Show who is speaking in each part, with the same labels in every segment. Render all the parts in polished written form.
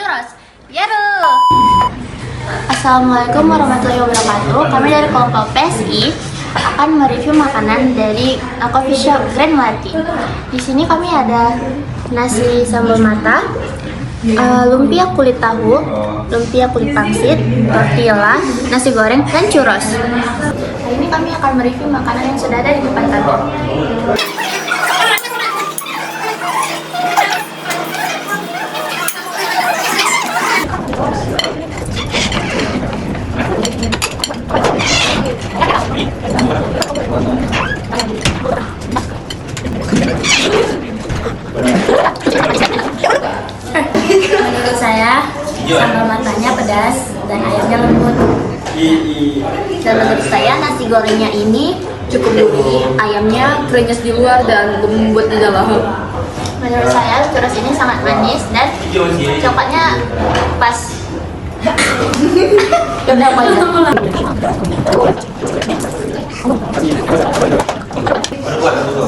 Speaker 1: Churros. Yaru. Assalamualaikum warahmatullahi wabarakatuh. Kami dari kelompok PSI akan mereview makanan dari coffee shop Grand Melati. Di sini kami ada nasi sambal mata, lumpia kulit tahu, lumpia kulit pangsit, tortilla, nasi goreng, dan churros. Hari ini kami akan mereview makanan yang sudah ada di depan kami. Menurut saya, sambal matanya pedas dan ayamnya lembut. Dan menurut saya, nasi gorengnya ini cukup gurih, ayamnya krenyes di luar dan lembut di dalam. Menurut saya, churros ini sangat manis dan coklatnya pas.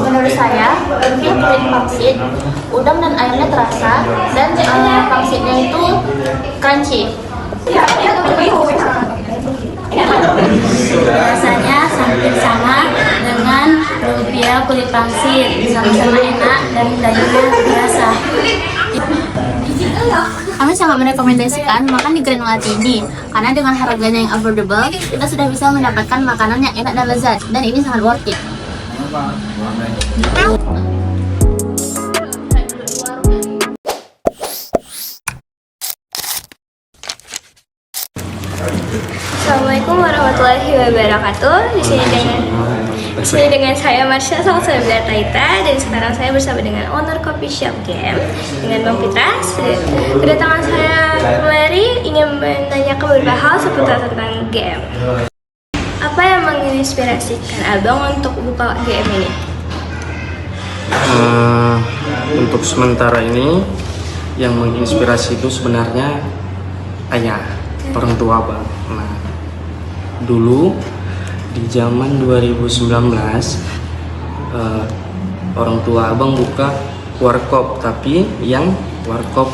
Speaker 1: Menurut saya, lumpia kulit pangsit, udang dan ayamnya terasa dan pangsitnya itu crunchy. Rasanya hampir sama dengan lumpia kulit pangsit, sama-sama enak dan dagingnya terasa. Kami sangat merekomendasikan makan di Grand Melati ini karena dengan harganya yang affordable, kita sudah bisa mendapatkan makanan yang enak dan lezat, dan ini sangat worth it.
Speaker 2: Assalamualaikum warahmatullahi wabarakatuh. Di sini dengan saya Marsha Salsabila Taita, dan sekarang saya bersama dengan owner coffee shop Game dengan Bang Fitra. Kedatangan saya kemari ingin menanyakan beberapa hal seputar tentang game. Apa yang menginspirasikan Abang untuk buka game ini?
Speaker 3: Untuk sementara ini yang menginspirasi itu sebenarnya ayah, orang tua Abang. Nah, dulu di zaman 2019 orang tua Abang buka warkop, tapi yang warkop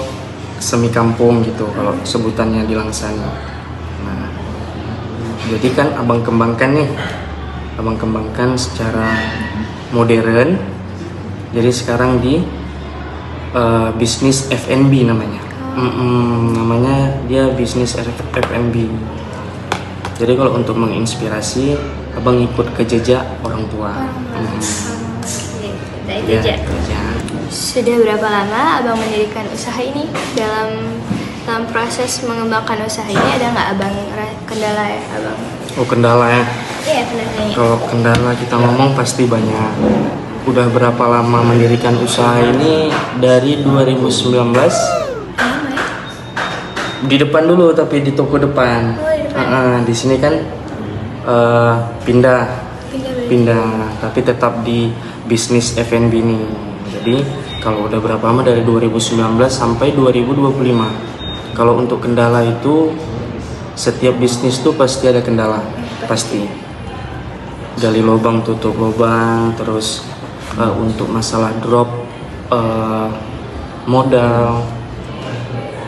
Speaker 3: semi kampung gitu kalau sebutannya di Langsani. Nah, jadi kan Abang kembangkan secara modern. Jadi sekarang di bisnis F&B namanya. Namanya dia bisnis F&B. Jadi kalau untuk menginspirasi, Abang ikut ke jejak orang tua.
Speaker 2: Jejak. Sudah berapa lama Abang mendirikan usaha ini? Dalam proses mengembangkan usaha ini ada nggak Abang kendala ya Abang?
Speaker 3: Oh, kendala ya?
Speaker 2: Iya, kendalanya.
Speaker 3: Kalau kendala kita ngomong pasti banyak. Udah berapa lama mendirikan usaha ini? Dari 2019. Di depan dulu, tapi di toko depan. Di sini kan pindah, tapi tetap di bisnis F&B ini. Jadi kalau udah berapa lama, dari 2019 sampai 2025. Kalau untuk kendala itu, setiap bisnis tuh pasti ada kendala, pasti. Gali lubang, tutup lubang, terus untuk masalah drop modal.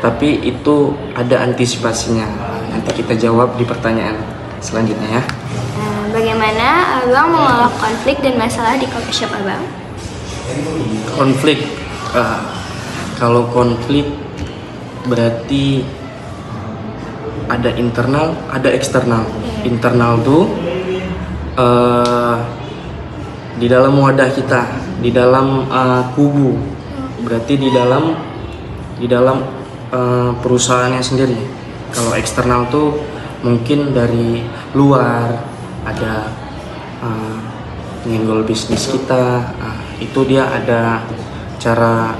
Speaker 3: Tapi itu ada antisipasinya. Nanti kita jawab di pertanyaan selanjutnya ya.
Speaker 2: Bagaimana Abang mengolah konflik dan masalah di coffee shop Abang?
Speaker 3: Konflik, kalau konflik berarti ada internal, ada eksternal. Internal tuh di dalam wadah kita, di dalam kubu. Berarti di dalam perusahaannya sendiri. Kalau eksternal tuh mungkin dari luar, ada nyenggol bisnis kita. Itu dia ada cara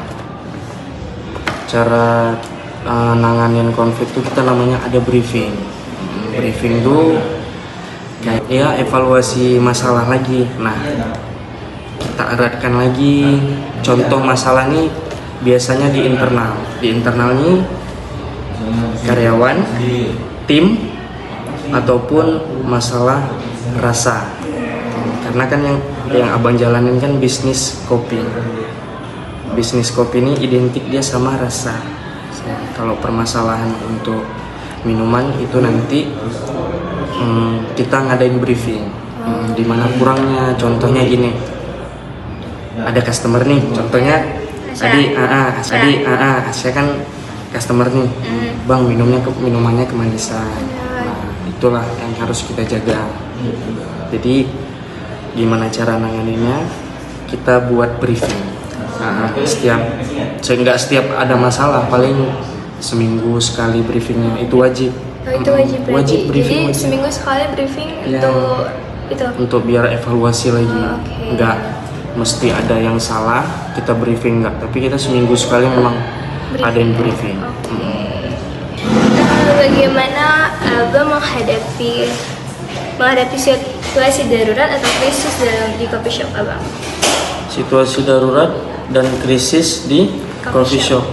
Speaker 3: nanganin konflik tuh, kita namanya ada briefing. Briefing tuh kayak ya evaluasi masalah lagi. Nah, kita eratkan lagi. Contoh masalah nih biasanya di internal. Di internal nih karyawan, tim, ataupun masalah rasa. Karena kan yang Abang jalanin kan bisnis kopi. Bisnis kopi ini identik dia sama rasa. kalau permasalahan untuk minuman itu nanti kita ngadain briefing. Di mana kurangnya, contohnya gini, ada customer nih, contohnya saya kan customer nih, bang minumannya kemanisan. Nah, itulah yang harus kita jaga. Jadi gimana cara nanganinnya, kita buat briefing. Nggak setiap ada masalah, paling seminggu sekali briefingnya, itu wajib.
Speaker 2: Itu wajib berarti.
Speaker 3: Wajib briefing.
Speaker 2: Jadi seminggu sekali briefing
Speaker 3: Ya. Untuk biar evaluasi lagi.
Speaker 2: Oke.
Speaker 3: Nggak mesti ada yang salah kita briefing, nggak, tapi kita seminggu sekali memang adain briefing.
Speaker 2: Bagaimana Abang menghadapi situasi darurat atau krisis di coffee shop Abang?
Speaker 3: Situasi darurat dan krisis di coffee shop.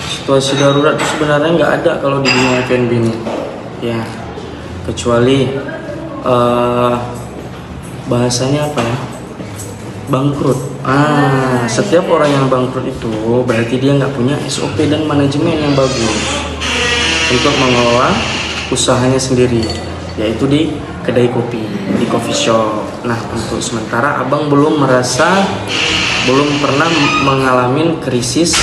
Speaker 3: Situasi darurat itu sebenarnya nggak ada kalau di dunia F&B ini, ya, kecuali bahasanya apa ya, bangkrut. Setiap orang yang bangkrut itu berarti dia nggak punya SOP dan manajemen yang bagus untuk mengelola usahanya sendiri, yaitu di kedai kopi, di coffee shop. Nah, untuk sementara Abang belum pernah mengalami krisis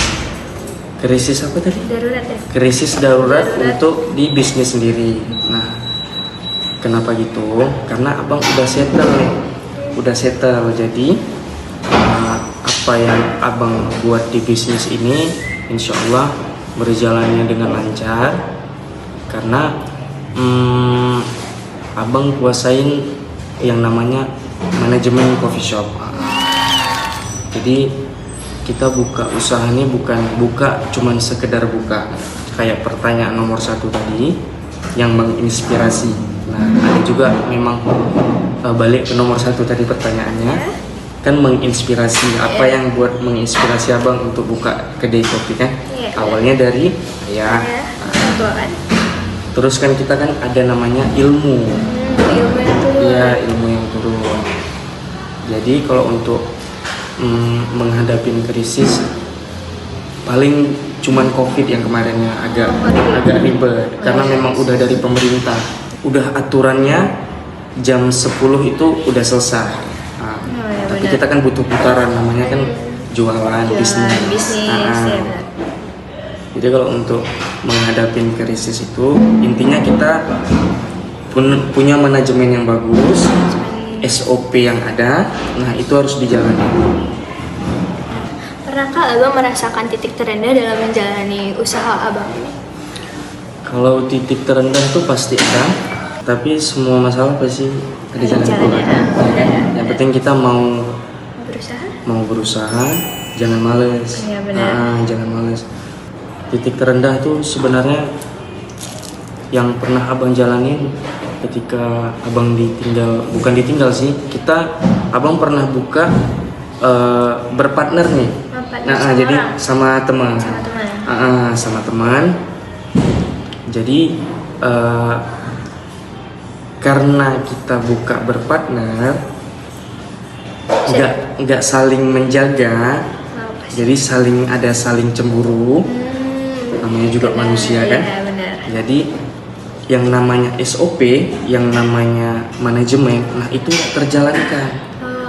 Speaker 3: apa tadi?
Speaker 2: Darurat ya?
Speaker 3: Krisis darurat untuk di bisnis sendiri. Nah, kenapa gitu? Karena Abang udah settle. Jadi apa yang Abang buat di bisnis ini, insya Allah berjalannya dengan lancar. Karena Abang kuasain yang namanya manajemen coffee shop. Jadi kita buka usaha ini bukan buka cuman sekedar buka, kayak pertanyaan nomor 1 tadi yang menginspirasi. Nah, ada juga memang balik ke nomor 1 tadi pertanyaannya, kan menginspirasi. Apa yang buat menginspirasi Abang untuk buka kedai kopi kan? Awalnya dari terus kan kita kan ada namanya ilmu yang turun. Jadi kalau untuk menghadapi krisis, paling cuman COVID yang kemarinnya agak ribet karena memang udah dari pemerintah, udah aturannya jam 10 itu udah selesai. Tapi kita kan butuh putaran, namanya kan jualan bisnis. Jadi kalau untuk menghadapi krisis itu intinya kita punya manajemen yang bagus, SOP yang ada. Nah, itu harus dijalani.
Speaker 2: Pernahkah Abang merasakan titik terendah dalam menjalani usaha Abang ini?
Speaker 3: Kalau titik terendah itu pasti ada, tapi semua masalah pasti ada jalan keluar. Yang penting kita mau berusaha, jangan males.
Speaker 2: Iya, benar.
Speaker 3: Jangan males. Titik terendah itu sebenarnya yang pernah Abang jalanin ketika Abang bukan ditinggal sih, Abang pernah buka berpartner nih. Jadi sama teman. Sama teman. Jadi karena kita buka berpartner, nggak saling menjaga, jadi ada saling cemburu. Namanya juga manusia kan. Jadi yang namanya SOP, yang namanya manajemen, nah itu nggak terjalankan.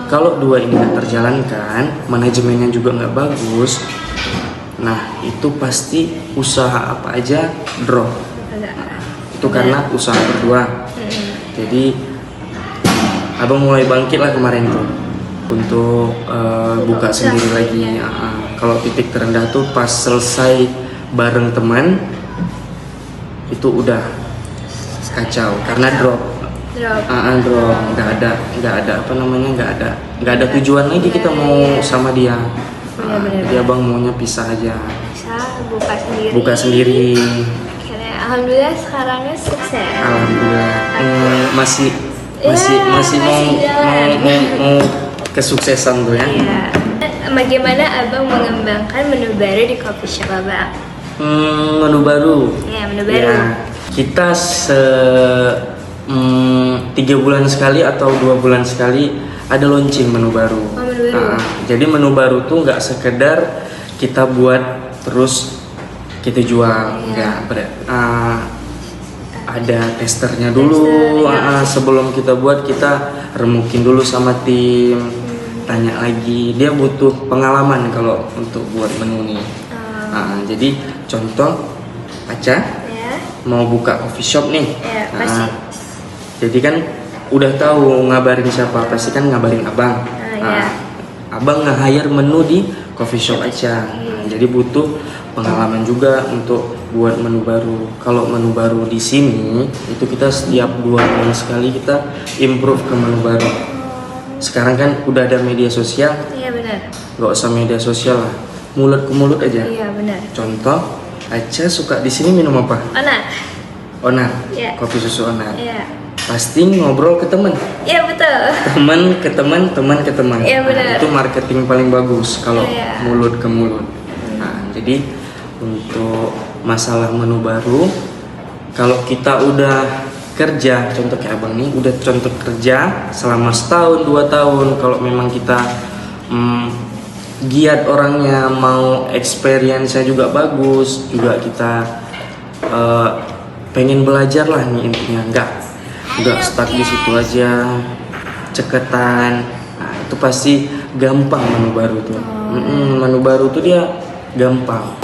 Speaker 3: Kalau dua ini nggak terjalankan, manajemennya juga nggak bagus, nah itu pasti usaha apa aja drop. Itu karena usaha berdua. Jadi Abang mulai bangkit lah kemarin tuh untuk buka sendiri lagi. Kalau titik terendah tuh pas selesai bareng teman, itu udah kacau karena drop. Nggak ada tujuan lagi kita mau sama dia. Jadi Abang maunya pisah aja, buka sendiri.
Speaker 2: Alhamdulillah sekarangnya sukses.
Speaker 3: Alhamdulillah. Masih mau kesuksesan tuh ya.
Speaker 2: Bagaimana Abang mengembangkan menu baru di coffee shop Abang?
Speaker 3: Menu baru.
Speaker 2: Menu baru.
Speaker 3: Ya, kita 3 bulan sekali atau 2 bulan sekali ada launching menu baru.
Speaker 2: Menu baru.
Speaker 3: Jadi menu baru tuh nggak sekedar kita buat terus kita jual. Enggak, ada testernya dulu. Sebelum kita buat, kita remukin dulu sama tim, tanya lagi. Dia butuh pengalaman kalau untuk buat menu nih. Jadi contoh Aca mau buka coffee shop nih.
Speaker 2: Pasti.
Speaker 3: Jadi kan udah tahu ngabarin siapa, pasti kan ngabarin abang. Abang nge-hire menu di coffee shop Aca. Jadi butuh pengalaman juga untuk buat menu baru. Kalau menu baru di sini itu kita setiap 2 bulan sekali kita improve ke menu baru. Sekarang kan udah ada media sosial.
Speaker 2: Iya benar.
Speaker 3: Gak usah media sosial lah, mulut ke mulut aja.
Speaker 2: Iya benar.
Speaker 3: Contoh, Aca suka di sini minum apa? Onar.
Speaker 2: Iya.
Speaker 3: Kopi susu Onar.
Speaker 2: Iya.
Speaker 3: Pasti ngobrol ke temen.
Speaker 2: Iya betul.
Speaker 3: Teman ke teman, teman ke teman.
Speaker 2: Iya, benar.
Speaker 3: Itu marketing paling bagus kalau
Speaker 2: Iya.
Speaker 3: mulut ke mulut. Jadi untuk masalah menu baru, kalau kita udah kerja, contoh kayak abang nih, udah contoh kerja selama setahun 2 tahun, kalau memang kita giat orangnya, mau experience-nya juga bagus, juga kita pengen belajar lah nih intinya, nggak stuck di situ aja, ceketan. Nah, itu pasti gampang menu baru tuh. Menu baru tuh dia gampang.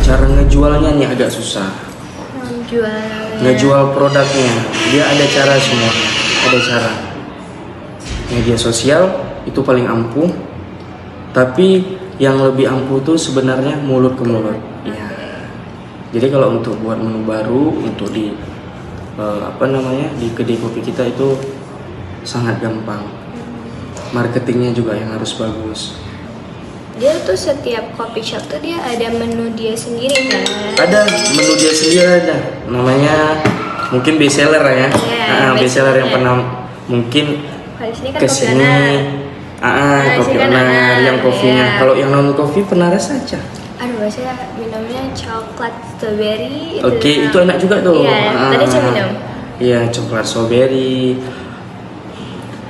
Speaker 3: Cara ngejualnya nih agak susah. Ngejual produknya, dia ada cara semua, ada cara. Media sosial itu paling ampuh, tapi yang lebih ampuh tuh sebenarnya mulut ke mulut. Ya. Jadi kalau untuk buat menu baru untuk di di kedai kopi kita itu sangat gampang. Marketingnya juga yang harus bagus.
Speaker 2: Dia tuh setiap coffee shop tuh dia ada menu dia sendiri kan?
Speaker 3: Ada menu dia sendiri, ada namanya mungkin best seller ya. Best seller yang pernah mungkin
Speaker 2: Kalau di sini kan
Speaker 3: kesini. Kopi
Speaker 2: kan
Speaker 3: Onar
Speaker 2: Onar,
Speaker 3: yang kopinya.
Speaker 2: iya.
Speaker 3: Kalau yang non kopi pernah rasa aja.
Speaker 2: Aduh, saya minumnya coklat strawberry.
Speaker 3: Oke, itu enak juga tuh.
Speaker 2: Iya, tadi saya minum.
Speaker 3: Iya, coklat strawberry.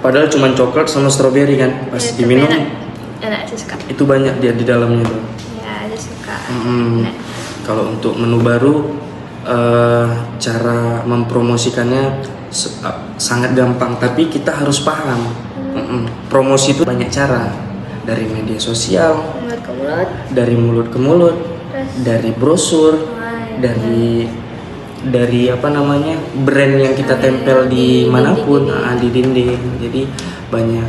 Speaker 3: Padahal cuma coklat sama strawberry kan. Pas
Speaker 2: Iya, tapi
Speaker 3: diminum
Speaker 2: enak, saya suka.
Speaker 3: itu banyak dia di dalamnya tuh.
Speaker 2: Iya, saya suka. Nah,
Speaker 3: Kalau untuk menu baru, cara mempromosikannya sangat gampang, tapi kita harus paham. Promosi itu banyak cara, dari media sosial,
Speaker 2: mulut ke mulut.
Speaker 3: dari mulut ke mulut,
Speaker 2: Terus?
Speaker 3: dari brosur, dari brand yang kita tempel di manapun, di dinding. Jadi banyak.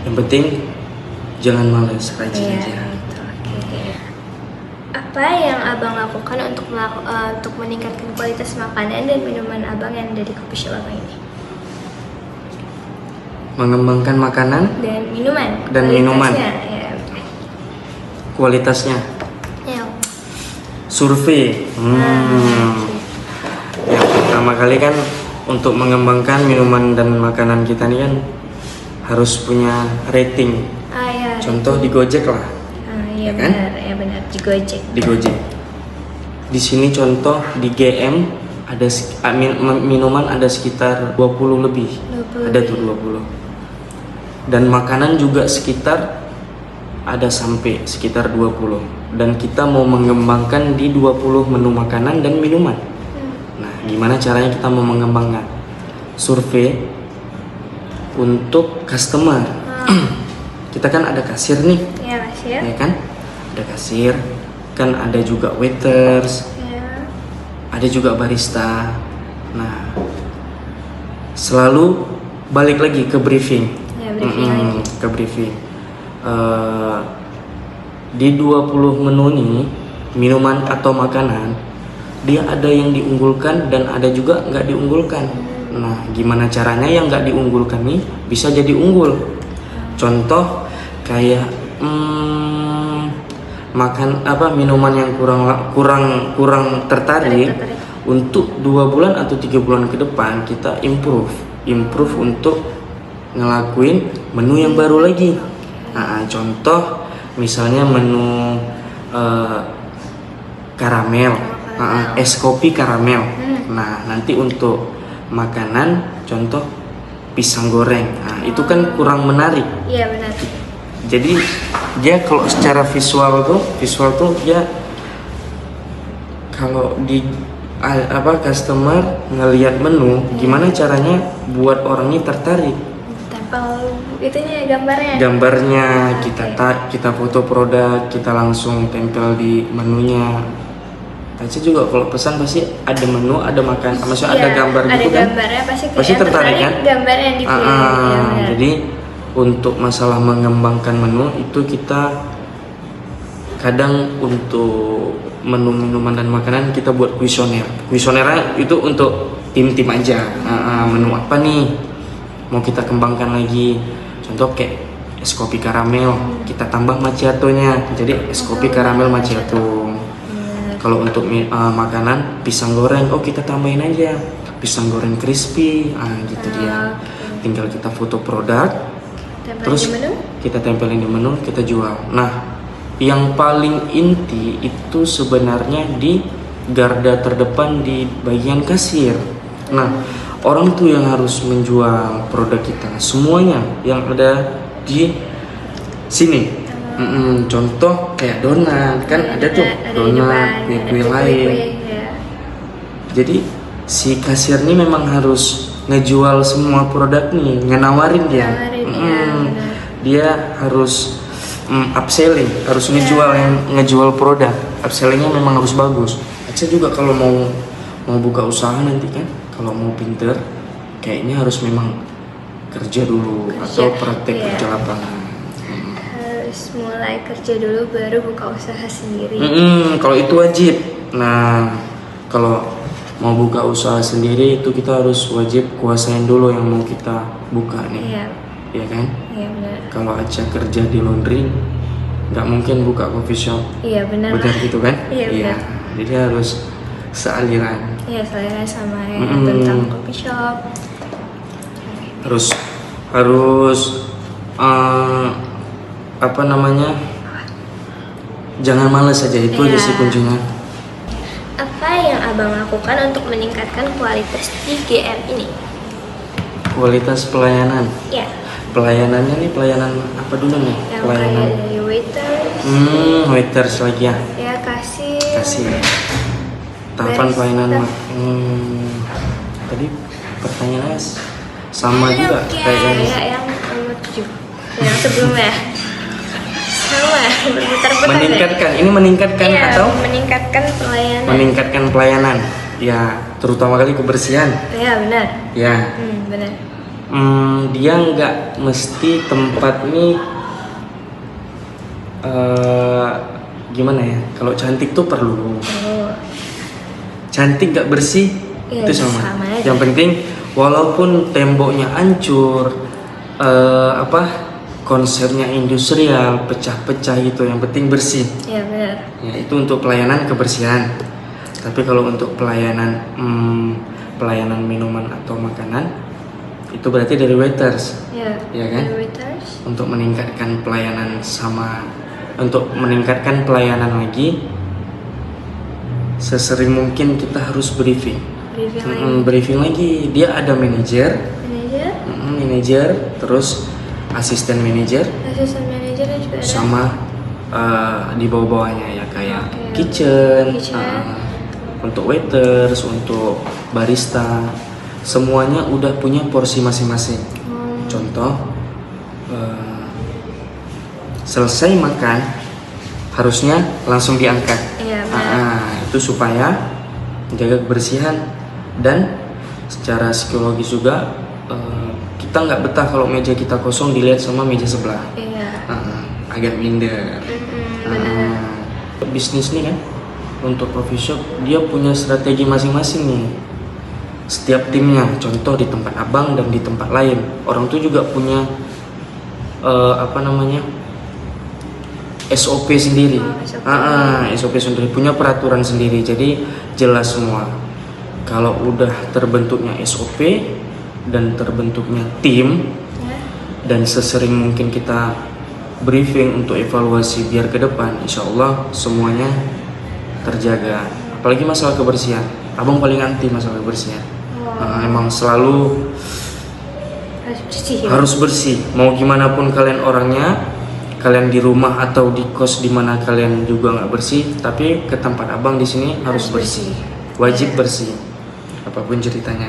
Speaker 3: Yang penting jangan males, rajin
Speaker 2: Iya,
Speaker 3: aja.
Speaker 2: gitu. Oke. Apa yang abang lakukan untuk meningkatkan kualitas makanan dan minuman abang yang ada di coffee shop abang ini?
Speaker 3: Mengembangkan makanan
Speaker 2: Dan minuman.
Speaker 3: Dan minuman.
Speaker 2: Kualitasnya, ya.
Speaker 3: kualitasnya.
Speaker 2: Ya.
Speaker 3: Survei. Yang pertama kali kan untuk mengembangkan minuman dan makanan kita nih kan harus punya rating.
Speaker 2: Ya.
Speaker 3: Contoh di Gojek lah.
Speaker 2: Iya
Speaker 3: kan?
Speaker 2: benar, ya benar di Gojek.
Speaker 3: Di Gojek. Di sini contoh di GM ada minuman ada sekitar 20 lebih.
Speaker 2: 20
Speaker 3: Ada tuh 20. Dan makanan juga sekitar ada sampai sekitar 20. Dan kita mau mengembangkan di 20 menu makanan dan minuman. Nah, gimana caranya kita mau mengembangkan? Survei untuk customer. Kita kan ada kasir nih,
Speaker 2: Iya mas ya.
Speaker 3: ya kan? Ada kasir, kan ada juga waiters,
Speaker 2: Ya.
Speaker 3: ada juga barista. Nah, selalu balik lagi ke briefing.
Speaker 2: Ya, briefing lagi.
Speaker 3: Ke briefing. Di 20 menu ini, minuman atau makanan, dia ada yang diunggulkan dan ada juga nggak diunggulkan. Nah, gimana caranya yang nggak diunggulkan nih bisa jadi unggul? Contoh kayak minuman yang kurang tertarik. Untuk 2 bulan atau 3 bulan ke depan kita improve untuk ngelakuin menu yang baru lagi. Nah, contoh misalnya menu karamel, es kopi karamel. Nah, nanti untuk makanan contoh pisang goreng. Nah, itu kan kurang menarik.
Speaker 2: Iya benar.
Speaker 3: Jadi dia kalau secara visual tuh dia kalau di customer ngelihat menu, gimana caranya buat orangnya tertarik?
Speaker 2: Tempel itunya gambarnya.
Speaker 3: Gambarnya kita foto produk, kita langsung tempel di menunya. Aja juga kalau pesan pasti ada menu, ada makan, maksudnya ada gambar
Speaker 2: ada
Speaker 3: gitu kan?
Speaker 2: gambarnya
Speaker 3: Pasti tertarik kan?
Speaker 2: Gambarnya yang dipilih. Ya, benar.
Speaker 3: Jadi untuk masalah mengembangkan menu itu kita kadang untuk menu minuman dan makanan kita buat kuesioner. Kuesionernya itu untuk tim-tim aja. Menu apa nih mau kita kembangkan lagi? Contoh kayak es kopi karamel, kita tambah macchiato-nya. Jadi es kopi karamel macchiato. Kalau untuk makanan pisang goreng, kita tambahin aja pisang goreng crispy, gitu dia. Tinggal kita foto produk, terus kita tempelin di menu, kita jual. Nah, yang paling inti itu sebenarnya di garda terdepan di bagian kasir. Nah, orang tuh yang harus menjual produk kita, semuanya yang ada di sini. Contoh kayak donat kan ada tuh donat, kue lain. Jadi si kasir ini memang harus ngejual semua produk nih, ngenawarin dia. Dia harus upselling, harus ngejual produk. Upsellingnya memang harus bagus. Aja juga kalau mau buka usaha nanti kan, kalau mau pinter, kayaknya harus memang kerja dulu atau praktek kerja lapangan.
Speaker 2: Mulai kerja dulu baru buka usaha sendiri.
Speaker 3: Kalau itu wajib. Nah, kalau mau buka usaha sendiri itu kita harus wajib kuasain dulu yang mau kita buka nih. Iya kan? Iya benar. Kalau aja kerja di laundry nggak mungkin buka coffee shop. Iya benar. Benar gitu kan? Iya benar. Jadi harus sealiran.
Speaker 2: Iya sealiran sama tentang coffee shop.
Speaker 3: Harus jangan malas aja, itu aja sih kuncinya.
Speaker 2: Apa yang abang lakukan untuk meningkatkan kualitas di GM ini?
Speaker 3: Kualitas pelayanan.
Speaker 2: Iya.
Speaker 3: Pelayanannya nih pelayanan apa dulu nih?
Speaker 2: Yang
Speaker 3: pelayanan
Speaker 2: kayak dari waiters.
Speaker 3: Waiters lagi ya.
Speaker 2: Ya kasir.
Speaker 3: Tahapan pelayanan. Tadi pertanyaannya sama juga kayak
Speaker 2: yang nomor 7. Yang sebelumnya. Sama, berputar-putar.
Speaker 3: Meningkatkan atau
Speaker 2: meningkatkan pelayanan.
Speaker 3: Meningkatkan pelayanan. Ya, terutama kali kebersihan.
Speaker 2: Iya, benar.
Speaker 3: Ya.
Speaker 2: Benar.
Speaker 3: Dia nggak mesti tempat ini gimana ya? Kalau cantik tuh perlu. Cantik nggak bersih itu sama. Yang penting walaupun temboknya hancur, konsepnya industrial, pecah-pecah gitu, yang penting bersih. Iya benar. Ya, itu untuk pelayanan kebersihan. Tapi kalau untuk pelayanan minuman atau makanan, itu berarti dari waiters. Iya kan? Dari waiters. Untuk meningkatkan pelayanan untuk meningkatkan pelayanan lagi, sesering mungkin kita harus briefing. Briefing lagi. Dia ada manajer, terus asisten manajer juga sama di bawah-bawahnya ya kayak kitchen. Untuk waiters, untuk barista, semuanya udah punya porsi masing-masing. Contoh, selesai makan harusnya langsung diangkat. Itu supaya menjaga kebersihan dan secara psikologis juga kita nggak betah kalau meja kita kosong dilihat sama meja sebelah. Agak minder. Bisnis nih kan, untuk coffee shop dia punya strategi masing-masing nih. Setiap timnya, contoh di tempat abang dan di tempat lain, orang tuh juga punya SOP sendiri. SOP sendiri, punya peraturan sendiri. Jadi jelas semua. Kalau udah terbentuknya SOP dan terbentuknya tim, dan sesering mungkin kita briefing untuk evaluasi biar ke depan, insya Allah semuanya terjaga. Apalagi masalah kebersihan, abang paling anti masalah kebersihan. Emang selalu harus bersih. Mau gimana pun kalian orangnya, kalian di rumah atau di kos di mana kalian juga nggak bersih, tapi ke tempat abang di sini harus bersih, wajib bersih, apapun ceritanya.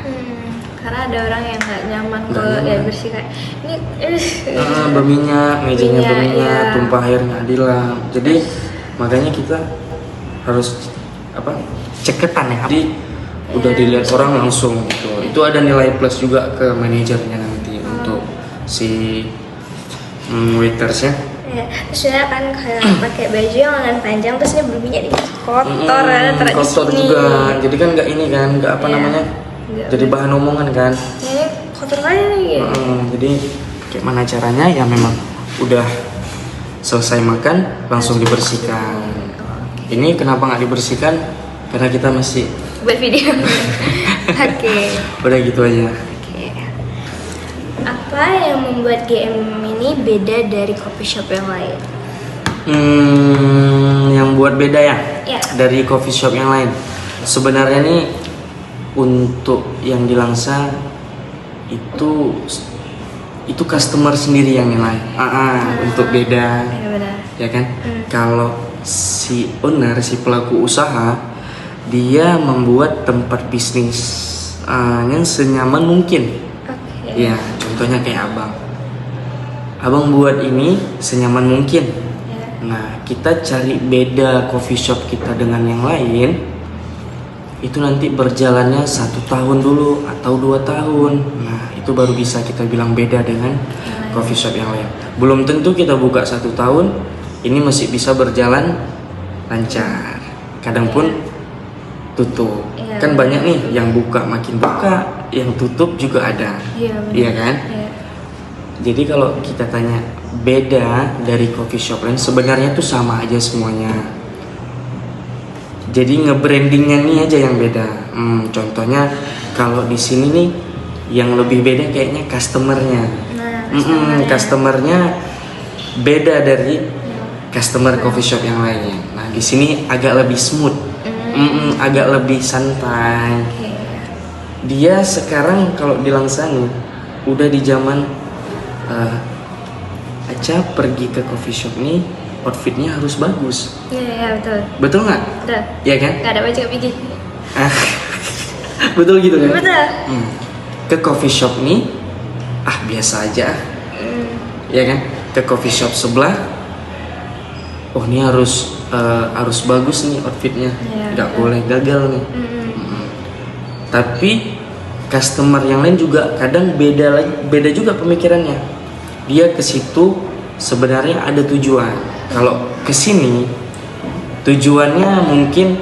Speaker 2: Karena ada orang yang nggak nyaman
Speaker 3: Nggak
Speaker 2: kalau
Speaker 3: nyaman.
Speaker 2: ya bersih kayak ini.
Speaker 3: Berminyak, mejanya
Speaker 2: Minyak,
Speaker 3: berminyak,
Speaker 2: iya.
Speaker 3: tumpah air nggak dilap. Jadi makanya kita harus ceketan ya. Jadi udah dilihat orang langsung gitu. Itu ada nilai plus juga ke manajernya nanti untuk si waitersnya.
Speaker 2: Ya, terus dia kan kayak pakai baju yang lengan panjang terus dia berminyak di kotor, ada taruh di
Speaker 3: Kotor
Speaker 2: sini.
Speaker 3: juga. Jadi kan nggak ini kan, nggak apa
Speaker 2: Iya.
Speaker 3: namanya?
Speaker 2: Nggak
Speaker 3: Jadi bahan omongan kan.
Speaker 2: Ya, ini kotor kali nih.
Speaker 3: Jadi kayak mana caranya ya memang udah selesai makan langsung dibersihkan. Ini kenapa nggak dibersihkan? Karena kita masih
Speaker 2: Buat video. Oke.
Speaker 3: udah gitu aja.
Speaker 2: Oke. Apa yang membuat GM ini beda dari coffee shop yang lain?
Speaker 3: Yang buat beda ya
Speaker 2: Ya.
Speaker 3: dari coffee shop yang lain. Sebenarnya nih untuk yang di Langsa itu customer sendiri yang nilai. Untuk beda,
Speaker 2: Benar-benar.
Speaker 3: ya kan? Kalau si owner, si pelaku usaha, dia membuat tempat bisnis yang senyaman mungkin.
Speaker 2: Oke.
Speaker 3: Ya, contohnya kayak abang. Abang buat ini senyaman mungkin.
Speaker 2: Ya.
Speaker 3: Nah, kita cari beda coffee shop kita dengan yang lain. Itu nanti berjalannya 1 tahun dulu atau 2 tahun. Nah, itu baru bisa kita bilang beda dengan coffee shop yang lain. Belum tentu kita buka 1 tahun, ini masih bisa berjalan lancar. Kadang pun tutup.
Speaker 2: Iya.
Speaker 3: Kan banyak nih yang buka makin buka, yang tutup juga ada.
Speaker 2: Iya, benar.
Speaker 3: Iya kan?
Speaker 2: Iya.
Speaker 3: Jadi kalau kita tanya beda dari coffee shop lain, sebenarnya tuh sama aja semuanya. Jadi nge-brandingnya nih aja yang beda. Contohnya kalau di sini nih yang lebih beda kayaknya customernya.
Speaker 2: Nah,
Speaker 3: Customernya beda dari customer coffee shop yang lainnya. Nah di sini agak lebih smooth, agak lebih santai.
Speaker 2: Oke.
Speaker 3: Dia sekarang kalau di Langsa nih udah di zaman Aca pergi ke coffee shop nih outfitnya harus bagus.
Speaker 2: Iya, betul.
Speaker 3: Betul nggak?
Speaker 2: Betul.
Speaker 3: Iya kan?
Speaker 2: Gak ada baju gigi.
Speaker 3: Betul gitu kan?
Speaker 2: Betul.
Speaker 3: Ke coffee shop nih biasa aja. Ya kan? Ke coffee shop sebelah, oh ini harus bagus nih outfitnya.
Speaker 2: Iya,
Speaker 3: Nggak
Speaker 2: betul.
Speaker 3: boleh gagal nih. Tapi customer yang lain juga kadang beda juga pemikirannya. Dia ke situ sebenarnya ada tujuan. Kalau ke sini tujuannya mungkin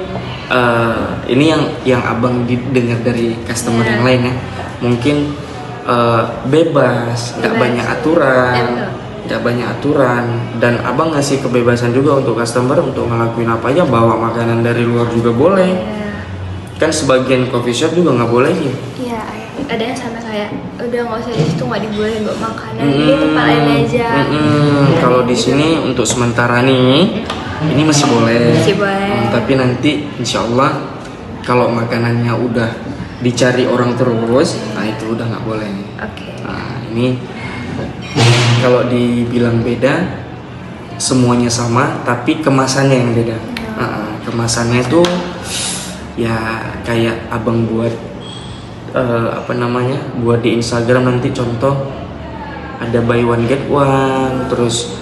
Speaker 3: ini yang abang dengar dari customer yang lain ya. Mungkin bebas, nggak
Speaker 2: Bebas.
Speaker 3: banyak aturan,
Speaker 2: Betul.
Speaker 3: nggak banyak aturan. Dan abang ngasih kebebasan juga untuk customer untuk ngelakuin apa aja, bawa makanan dari luar juga boleh.
Speaker 2: Iya.
Speaker 3: Kan sebagian coffee shop juga nggak boleh ya.
Speaker 2: Iya, ada yang sampai kayak udah nggak usah di situ, nggak dibolehin bawa makanan, ini tempat lain aja.
Speaker 3: Kalau di sini untuk sementara nih ini masih boleh.
Speaker 2: Masih boleh.
Speaker 3: Tapi nanti insya Allah kalau makanannya udah dicari orang terus, nah itu udah nggak boleh.
Speaker 2: Oke.
Speaker 3: Nah ini kalau dibilang beda, semuanya sama, tapi kemasannya yang beda. Kemasannya itu ya kayak abang buat buat di Instagram nanti contoh ada buy one get one, terus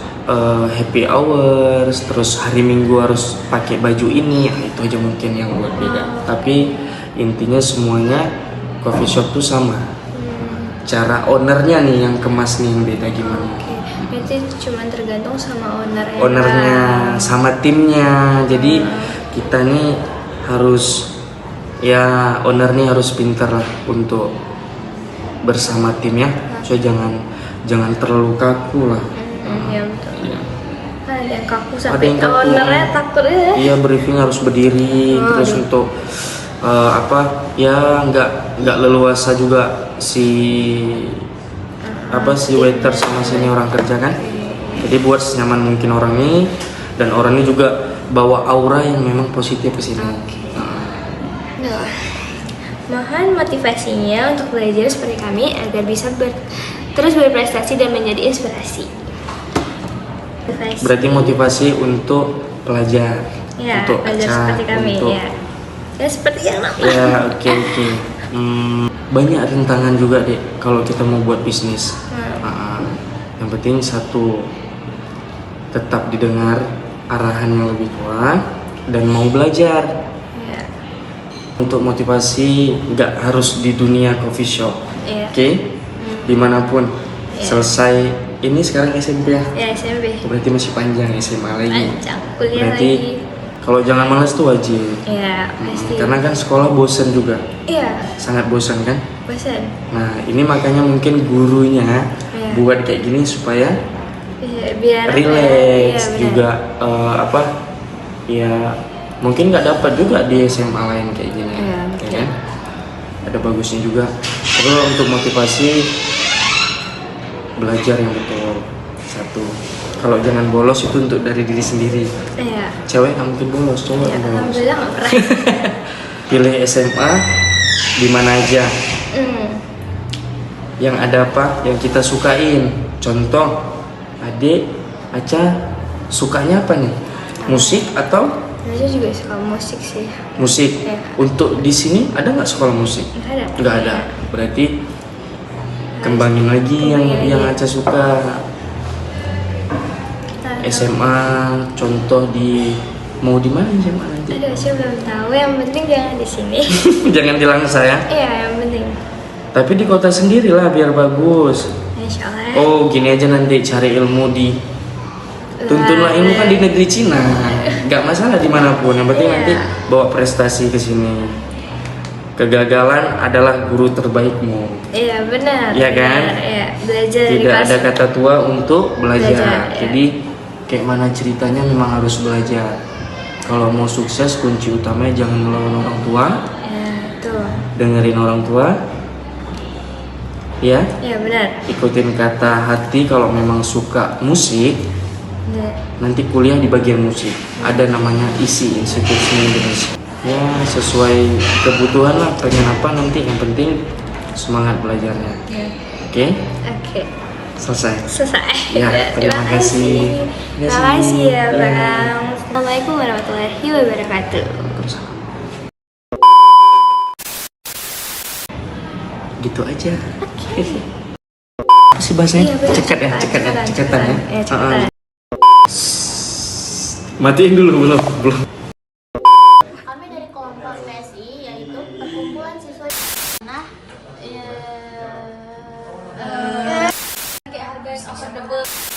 Speaker 3: happy hours, terus hari Minggu harus pakai baju ini, itu aja mungkin yang buat beda. Tapi intinya semuanya coffee shop tuh sama. Cara ownernya nih yang kemas nih yang beda gimana?
Speaker 2: Oke. Berarti cuma tergantung sama ownernya.
Speaker 3: Ownernya sama timnya. Jadi kita nih harus owner nih harus pintar lah untuk bersama timnya. So jangan terlalu kaku lah.
Speaker 2: Iya, betul.
Speaker 3: Iya.
Speaker 2: Ada yang kaku
Speaker 3: Ada
Speaker 2: sampai
Speaker 3: yang kaku.
Speaker 2: ownernya takut ya.
Speaker 3: Iya, briefing harus berdiri, terus
Speaker 2: aduh.
Speaker 3: untuk nggak leluasa juga si waiter sama sini orang kerja kan. Jadi buat senyaman mungkin orang ini, dan orang ini juga bawa aura yang memang positif ke sini.
Speaker 2: Nah, mohon motivasinya untuk belajar seperti kami agar bisa terus berprestasi dan menjadi inspirasi.
Speaker 3: Berarti motivasi untuk pelajar,
Speaker 2: Ya,
Speaker 3: untuk
Speaker 2: belajar
Speaker 3: acara,
Speaker 2: seperti kami
Speaker 3: untuk
Speaker 2: ya. Ya seperti yang nampak.
Speaker 3: ya oke. Banyak rintangan juga deh kalau kita mau buat bisnis. Yang penting satu, tetap didengar arahan yang lebih tua dan mau belajar.
Speaker 2: Ya.
Speaker 3: Untuk motivasi nggak harus di dunia coffee shop,
Speaker 2: Iya.
Speaker 3: oke? Dimanapun.
Speaker 2: Iya.
Speaker 3: Selesai ini sekarang SMP ya.
Speaker 2: Ya SMP.
Speaker 3: Berarti masih panjang SMA lagi.
Speaker 2: Panjang kuliah
Speaker 3: Berarti
Speaker 2: lagi.
Speaker 3: kalau jangan malas tuh wajib.
Speaker 2: Ya pasti.
Speaker 3: Karena kan sekolah bosan juga,
Speaker 2: Iya.
Speaker 3: sangat bosan kan?
Speaker 2: Bosan.
Speaker 3: Nah ini makanya mungkin gurunya
Speaker 2: Iya.
Speaker 3: buat kayak gini supaya
Speaker 2: Biar
Speaker 3: relax
Speaker 2: iya, benar.
Speaker 3: juga ya mungkin nggak dapat juga di SMA lain kayak gini,
Speaker 2: Iya,
Speaker 3: ya
Speaker 2: betul.
Speaker 3: kan? Ada bagusnya juga. Terus untuk motivasi belajar yang betul satu. Kalau jangan bolos itu untuk dari diri sendiri.
Speaker 2: Iya.
Speaker 3: Cewek nggak mungkin bolos, cowok
Speaker 2: Ya,
Speaker 3: yang bolos.
Speaker 2: alhamdulillah nggak pernah.
Speaker 3: Pilih SMA di mana aja, yang ada apa yang kita sukain. Contoh, adik Aca sukanya apa nih? Musik atau
Speaker 2: Saya juga suka musik sih.
Speaker 3: musik?
Speaker 2: Ya.
Speaker 3: Untuk di sini ada nggak sekolah musik?
Speaker 2: Nggak ada.
Speaker 3: Nggak ada. Berarti kembangin lagi yang Aca suka.
Speaker 2: Kita
Speaker 3: SMA, contoh mau di mana SMA nanti?
Speaker 2: Aduh, saya belum tahu. Yang penting jangan di sini.
Speaker 3: Jangan di Langsa ya.
Speaker 2: Iya, yang penting.
Speaker 3: Tapi di kota sendiri lah biar bagus.
Speaker 2: Insya Allah.
Speaker 3: Oh, gini aja nanti cari ilmu di tuntunlah ilmu kan di negeri Cina. Nggak masalah dimanapun. Yang penting
Speaker 2: Iya.
Speaker 3: nanti bawa prestasi ke sini. Kegagalan adalah guru terbaikmu.
Speaker 2: Iya benar.
Speaker 3: Iya kan?
Speaker 2: benar, Iya, belajar dari
Speaker 3: Tidak ada
Speaker 2: kelas.
Speaker 3: kata tua untuk belajar.
Speaker 2: Belajar, ya.
Speaker 3: Jadi kayak mana ceritanya memang harus belajar. Kalau mau sukses kunci utamanya jangan melawan orang tua,
Speaker 2: Ya, tuh.
Speaker 3: dengerin orang tua. Ya,
Speaker 2: Iya benar.
Speaker 3: ikutin kata hati kalau memang suka musik.
Speaker 2: Benar.
Speaker 3: Nanti kuliah di bagian musik. Ada namanya ISI, Institut Seni Indonesia. Ya, sesuai kebutuhan lah, pengen apa nanti. Yang penting semangat belajarnya.
Speaker 2: Ya.
Speaker 3: Oke?
Speaker 2: Oke.
Speaker 3: Selesai.
Speaker 2: Selesai.
Speaker 3: Ya, terima kasih.
Speaker 2: Terima kasih ya, Bang. Assalamualaikum warahmatullahi wabarakatuh.
Speaker 3: Waalaikumsalam. Gitu aja. Apa sih bahasanya?
Speaker 2: Iya, benar.
Speaker 3: Cekat ya, cekatan ya.
Speaker 2: Ya, cekatan.
Speaker 3: Matiin dulu belum.
Speaker 1: Kami dari kelompok PSI yaitu perkumpulan siswa nah kayak harga over the